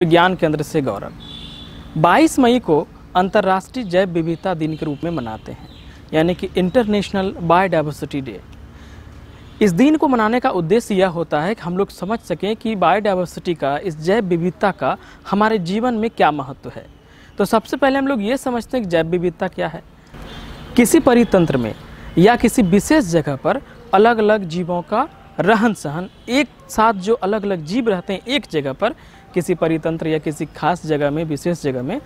विज्ञान केंद्र से गौरव। 22 मई को अंतर्राष्ट्रीय जैव विविधता दिन के रूप में मनाते हैं, यानी कि इंटरनेशनल बायोडायवर्सिटी डे। इस दिन को मनाने का उद्देश्य यह होता है कि हम लोग समझ सकें कि बायोडायवर्सिटी का, इस जैव विविधता का हमारे जीवन में क्या महत्व है। तो सबसे पहले हम लोग ये समझते हैं कि जैव विविधता क्या है। किसी परितंत्र में या किसी विशेष जगह पर अलग अलग जीवों का रहन सहन, एक साथ जो अलग अलग जीव रहते हैं एक जगह पर, किसी परितंत्र या किसी खास जगह में, विशेष जगह में,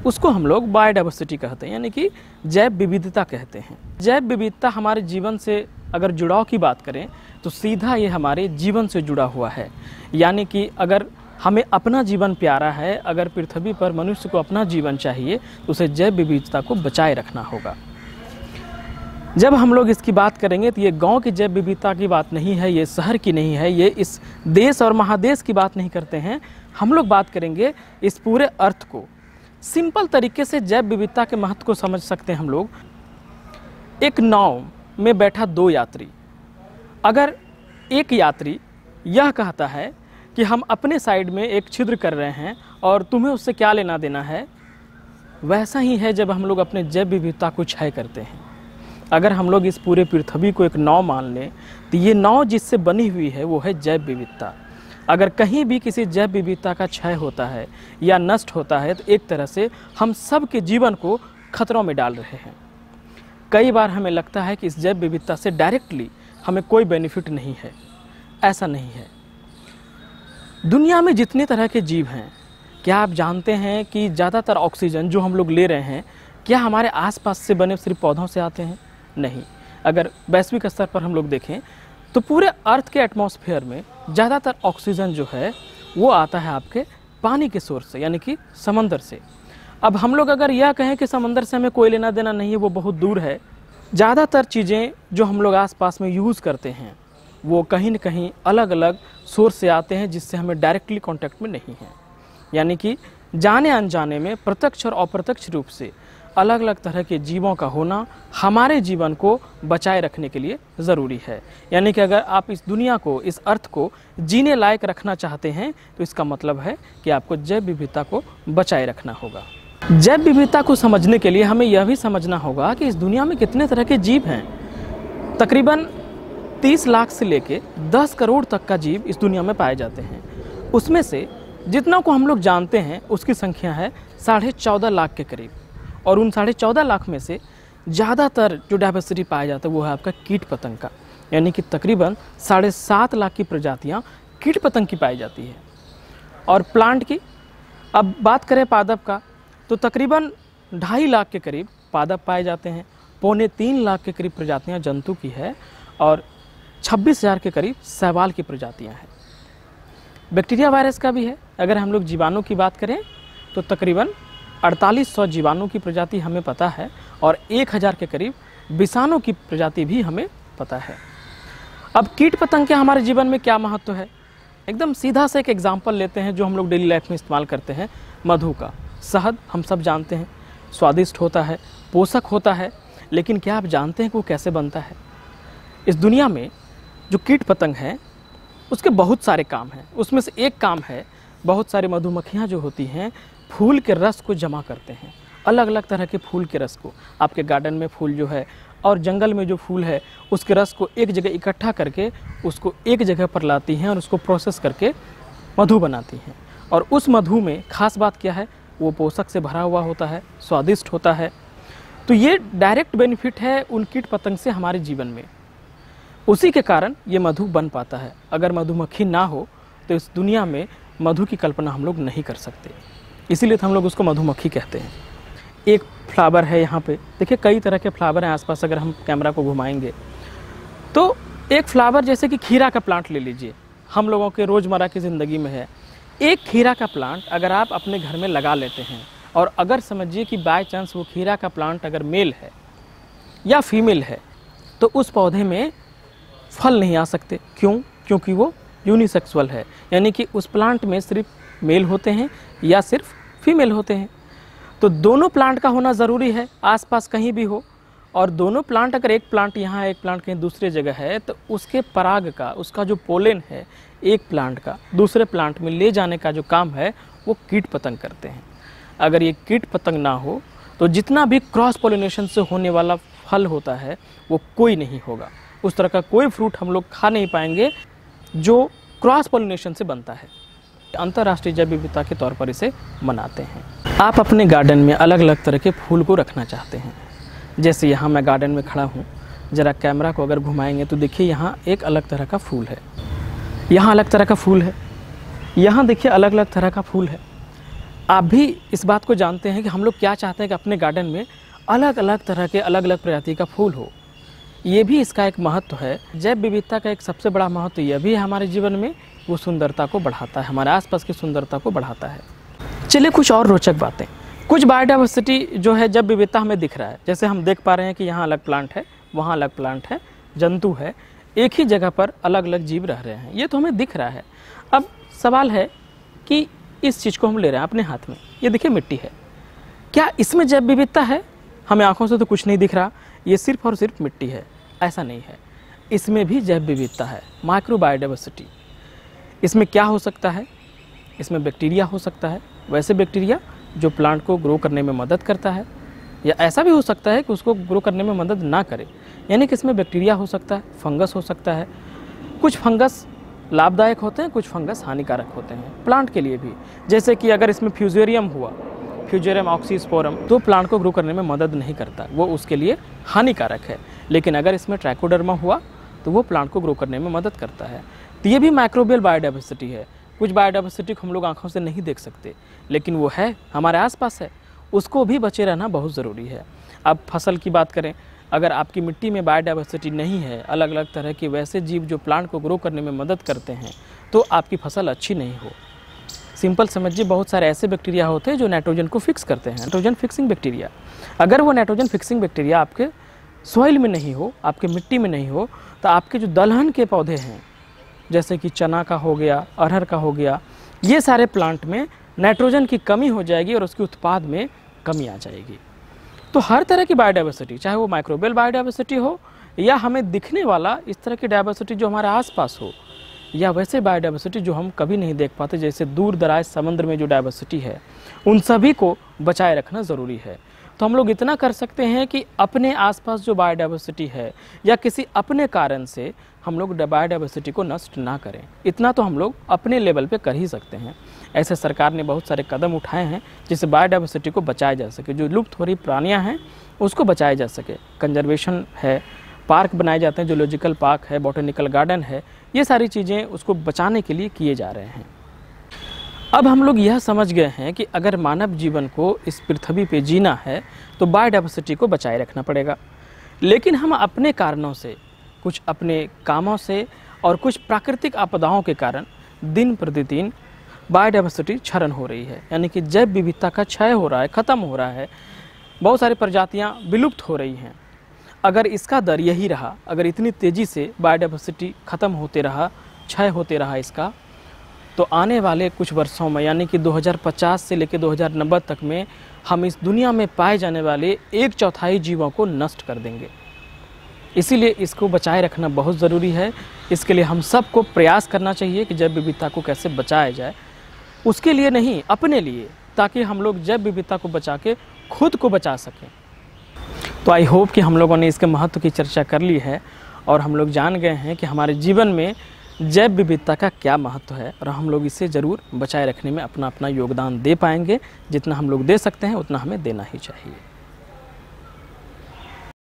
उसको हम लोग बायोडायवर्सिटी कहते हैं, यानी कि जैव विविधता कहते हैं। जैव विविधता हमारे जीवन से अगर जुड़ाव की बात करें तो सीधा ये हमारे जीवन से जुड़ा हुआ है। यानी कि अगर हमें अपना जीवन प्यारा है, अगर पृथ्वी पर मनुष्य को अपना जीवन चाहिए तो उसे जैव विविधता को बचाए रखना होगा। जब हम लोग इसकी बात करेंगे तो ये गांव की जैव विविधता की बात नहीं है, ये शहर की नहीं है, ये इस देश और महादेश की बात नहीं करते हैं। हम लोग बात करेंगे इस पूरे अर्थ को। सिंपल तरीके से जैव विविधता के महत्व को समझ सकते हैं हम लोग। एक नाव में बैठा 2 यात्री, अगर एक यात्री यह कहता है कि हम अपने साइड में एक छिद्र कर रहे हैं और तुम्हें उससे क्या लेना देना है, वैसा ही है जब हम लोग अपने जैव विविधता को क्षय करते हैं। अगर हम लोग इस पूरे पृथ्वी को एक नाव मान लें तो ये नाव जिससे बनी हुई है वो है जैव विविधता। अगर कहीं भी किसी जैव विविधता का क्षय होता है या नष्ट होता है तो एक तरह से हम सब के जीवन को खतरों में डाल रहे हैं। कई बार हमें लगता है कि इस जैव विविधता से डायरेक्टली हमें कोई बेनिफिट नहीं है। ऐसा नहीं है। दुनिया में जितने तरह के जीव हैं, क्या आप जानते हैं कि ज़्यादातर ऑक्सीजन जो हम लोग ले रहे हैं क्या हमारे आसपास से बने सिर्फ पौधों से आते हैं? नहीं। अगर वैश्विक स्तर पर हम लोग देखें तो पूरे अर्थ के एटमॉस्फेयर में ज़्यादातर ऑक्सीजन जो है वो आता है आपके पानी के सोर्स से, यानी कि समंदर से। अब हम लोग अगर यह कहें कि समंदर से हमें कोई लेना देना नहीं है, वो बहुत दूर है। ज़्यादातर चीज़ें जो हम लोग आसपास में यूज़ करते हैं वो कहीं न कहीं अलग अलग सोर्स से आते हैं जिससे हमें डायरेक्टली कांटेक्ट में नहीं है। यानी कि जाने अनजाने में प्रत्यक्ष और अप्रत्यक्ष रूप से अलग अलग तरह के जीवों का होना हमारे जीवन को बचाए रखने के लिए ज़रूरी है। यानी कि अगर आप इस दुनिया को, इस अर्थ को जीने लायक रखना चाहते हैं तो इसका मतलब है कि आपको जैव विविधता को बचाए रखना होगा। जैव विविधता को समझने के लिए हमें यह भी समझना होगा कि इस दुनिया में कितने तरह के जीव हैं। तकरीबन 30 लाख से लेके 10 करोड़ तक का जीव इस दुनिया में पाए जाते हैं। उसमें से जितना को हम लोग जानते हैं उसकी संख्या है 14.5 लाख के करीब। और उन 14.5 लाख में से ज़्यादातर जो डाइवर्सिटी पाया जाता है वो है आपका कीट पतंग का, यानी कि तकरीबन 7.5 लाख की प्रजातियाँ कीट पतंग की पाई जाती है। और प्लांट की अब बात करें पादप का तो तकरीबन 2.5 लाख के करीब पादप पाए जाते हैं। 2.25 लाख के करीब प्रजातियाँ जंतु की है और 26,000 के करीब शैवाल की प्रजातियाँ हैं। बैक्टीरिया वायरस का भी है। अगर हम लोग जीवाणु की बात करें तो तकरीबन 4800 जीवाणु की प्रजाति हमें पता है और 1000 के करीब विषाणु की प्रजाति भी हमें पता है। अब कीट पतंग के हमारे जीवन में क्या महत्व है, एकदम सीधा से एक एग्जांपल लेते हैं जो हम लोग डेली लाइफ में इस्तेमाल करते हैं। मधु का। शहद हम सब जानते हैं स्वादिष्ट होता है, पोषक होता है, लेकिन क्या आप जानते हैं कि वो कैसे बनता है? इस दुनिया में जो कीट पतंग है उसके बहुत सारे काम हैं। उसमें से एक काम है, बहुत सारी मधुमक्खियाँ जो होती हैं फूल के रस को जमा करते हैं। अलग अलग तरह के फूल के रस को, आपके गार्डन में फूल जो है और जंगल में जो फूल है उसके रस को एक जगह इकट्ठा करके उसको एक जगह पर लाती हैं और उसको प्रोसेस करके मधु बनाती हैं। और उस मधु में खास बात क्या है, वो पोषक से भरा हुआ होता है, स्वादिष्ट होता है। तो ये डायरेक्ट बेनिफिट है उन कीट पतंग से हमारे जीवन में। उसी के कारण ये मधु बन पाता है। अगर मधुमक्खी ना हो तो इस दुनिया में मधु की कल्पना हम लोग नहीं कर सकते। इसीलिए तो हम लोग उसको मधुमक्खी कहते हैं। एक फ्लावर है यहाँ पे, देखिए कई तरह के फ्लावर हैं आसपास। अगर हम कैमरा को घुमाएंगे तो एक फ्लावर जैसे कि खीरा का प्लांट ले लीजिए, हम लोगों के रोज़मर्रा की ज़िंदगी में है। एक खीरा का प्लांट अगर आप अपने घर में लगा लेते हैं और अगर समझिए कि बाय चांस वो खीरा का प्लांट अगर मेल है या फीमेल है तो उस पौधे में फल नहीं आ सकते। क्यों? क्योंकि वो यूनिसेक्सुअल है, यानी कि उस प्लांट में सिर्फ मेल होते हैं या सिर्फ फीमेल होते हैं। तो दोनों प्लांट का होना ज़रूरी है आसपास कहीं भी हो। और दोनों प्लांट, अगर एक प्लांट यहाँ है एक प्लांट कहीं दूसरी जगह है तो उसके पराग का, उसका जो पोलेन है एक प्लांट का दूसरे प्लांट में ले जाने का जो काम है वो कीट पतंग करते हैं। अगर ये कीट पतंग ना हो तो जितना भी क्रॉस पॉलिनेशन से होने वाला फल होता है वो कोई नहीं होगा। उस तरह का कोई फ्रूट हम लोग खा नहीं पाएंगे जो क्रॉस पॉलिनेशन से बनता है। अंतर्राष्ट्रीय जैव विविधता के तौर पर इसे मनाते हैं। आप अपने गार्डन में अलग अलग तरह के फूल को रखना चाहते हैं। जैसे यहाँ मैं गार्डन में खड़ा हूँ, ज़रा कैमरा को अगर घुमाएंगे तो देखिए यहाँ एक अलग तरह का फूल है, यहाँ अलग तरह का फूल है, यहाँ देखिए अलग अलग तरह का फूल है। आप भी इस बात को जानते हैं कि हम लोग क्या चाहते हैं कि अपने गार्डन में अलग अलग तरह के अलग अलग प्रजाति का फूल हो। ये भी इसका एक महत्व है। जैव विविधता का एक सबसे बड़ा महत्व यह भी है हमारे जीवन में, वो सुंदरता को बढ़ाता है, हमारे आसपास की सुंदरता को बढ़ाता है। चलिए कुछ और रोचक बातें। कुछ बायोडाइवर्सिटी जो है जैव विविधता हमें दिख रहा है, जैसे हम देख पा रहे हैं कि यहाँ अलग प्लांट है, वहाँ अलग प्लांट है, जंतु है, एक ही जगह पर अलग अलग जीव रह रहे हैं, ये तो हमें दिख रहा है। अब सवाल है कि इस चीज़ को हम ले रहे हैं अपने हाथ में, ये देखिए मिट्टी है, क्या इसमें जैव विविधता है? हमें आंखों से तो कुछ नहीं दिख रहा, ये सिर्फ और सिर्फ मिट्टी है, ऐसा नहीं है। इसमें भी जैव विविधता है, माइक्रो बायोडाइवर्सिटी। इसमें क्या हो सकता है? इसमें बैक्टीरिया हो सकता है, वैसे बैक्टीरिया जो प्लांट को ग्रो करने में मदद करता है, या ऐसा भी हो सकता है कि उसको ग्रो करने में मदद ना करे, यानी कि इसमें बैक्टीरिया हो सकता है, फंगस हो सकता है। कुछ फंगस लाभदायक होते हैं, कुछ फंगस हानिकारक होते हैं प्लांट के लिए भी। जैसे कि अगर इसमें फ्यूजेरियम हुआ, फ्यूजेरियम ऑक्सीस्पोरम, तो प्लांट को ग्रो करने में मदद नहीं करता, वो उसके लिए हानिकारक है। लेकिन अगर इसमें ट्राइकोडर्मा हुआ तो वो प्लांट को ग्रो करने में मदद करता है। तो ये भी माइक्रोबियल बायोडाइवर्सिटी है। कुछ बायोडाइवर्सिटी को हम लोग आंखों से नहीं देख सकते, लेकिन वो है, हमारे आसपास है, उसको भी बचे रहना बहुत ज़रूरी है। अब फसल की बात करें, अगर आपकी मिट्टी में बायोडाइवर्सिटी नहीं है, अलग अलग तरह के वैसे जीव जो प्लांट को ग्रो करने में मदद करते हैं, तो आपकी फसल अच्छी नहीं हो। सिंपल समझिए, बहुत सारे ऐसे बैक्टीरिया होते हैं जो नाइट्रोजन को फिक्स करते हैं, नाइट्रोजन फिक्सिंग बैक्टीरिया। अगर वो नाइट्रोजन फिक्सिंग बैक्टीरिया आपके सॉइल में नहीं हो, आपके मिट्टी में नहीं हो, तो आपके जो दलहन के पौधे हैं, जैसे कि चना का हो गया, अरहर का हो गया, ये सारे प्लांट में नाइट्रोजन की कमी हो जाएगी और उसके उत्पाद में कमी आ जाएगी। तो हर तरह की बायोडाइवर्सिटी, चाहे वो माइक्रोबियल बायोडाइवर्सिटी हो या हमें दिखने वाला इस तरह की डाइवर्सिटी जो हमारे आसपास हो, या वैसे बायोडाइवर्सिटी जो हम कभी नहीं देख पाते, जैसे दूर दराज समुद्र में जो डाइवर्सिटी है, उन सभी को बचाए रखना ज़रूरी है। तो हम लोग इतना कर सकते हैं कि अपने आसपास जो बायोडाइवर्सिटी है या किसी अपने कारण से हम लोग बायोडाइवर्सिटी को नष्ट ना करें, इतना तो हम लोग अपने लेवल पे कर ही सकते हैं। ऐसे सरकार ने बहुत सारे कदम उठाए हैं जिससे बायोडाइवर्सिटी को बचाया जा सके, जो लुप्त हो रही प्राणियाँ हैं उसको बचाया जा सके। कंजर्वेशन है, पार्क बनाए जाते हैं, जूलॉजिकल पार्क है, बॉटनिकल गार्डन है, ये सारी चीज़ें उसको बचाने के लिए किए जा रहे हैं। अब हम लोग यह समझ गए हैं कि अगर मानव जीवन को इस पृथ्वी पे जीना है तो बायोडाइवर्सिटी को बचाए रखना पड़ेगा। लेकिन हम अपने कारणों से, कुछ अपने कामों से और कुछ प्राकृतिक आपदाओं के कारण दिन प्रतिदिन बायोडाइवर्सिटी क्षरण हो रही है, यानी कि जैव विविधता का क्षय हो रहा है, ख़त्म हो रहा है, बहुत सारी प्रजातियाँ विलुप्त हो रही हैं। अगर इसका दर यही रहा, अगर इतनी तेज़ी से बायोडाइवर्सिटी ख़त्म होते रहा, क्षय होते रहा इसका, तो आने वाले कुछ वर्षों में, यानी कि 2050 से लेकर 2090 तक में हम इस दुनिया में पाए जाने वाले 1/4 जीवों को नष्ट कर देंगे। इसीलिए इसको बचाए रखना बहुत ज़रूरी है। इसके लिए हम सबको प्रयास करना चाहिए कि जैव विविधता को कैसे बचाया जाए, उसके लिए नहीं, अपने लिए, ताकि हम लोग जैव विविधता को बचा के खुद को बचा सकें। तो आई होप कि हम लोगों ने इसके महत्व की चर्चा कर ली है और हम लोग जान गए हैं कि हमारे जीवन में जैव विविधता का क्या महत्व है, और हम लोग इसे ज़रूर बचाए रखने में अपना अपना योगदान दे पाएंगे। जितना हम लोग दे सकते हैं उतना हमें देना ही चाहिए।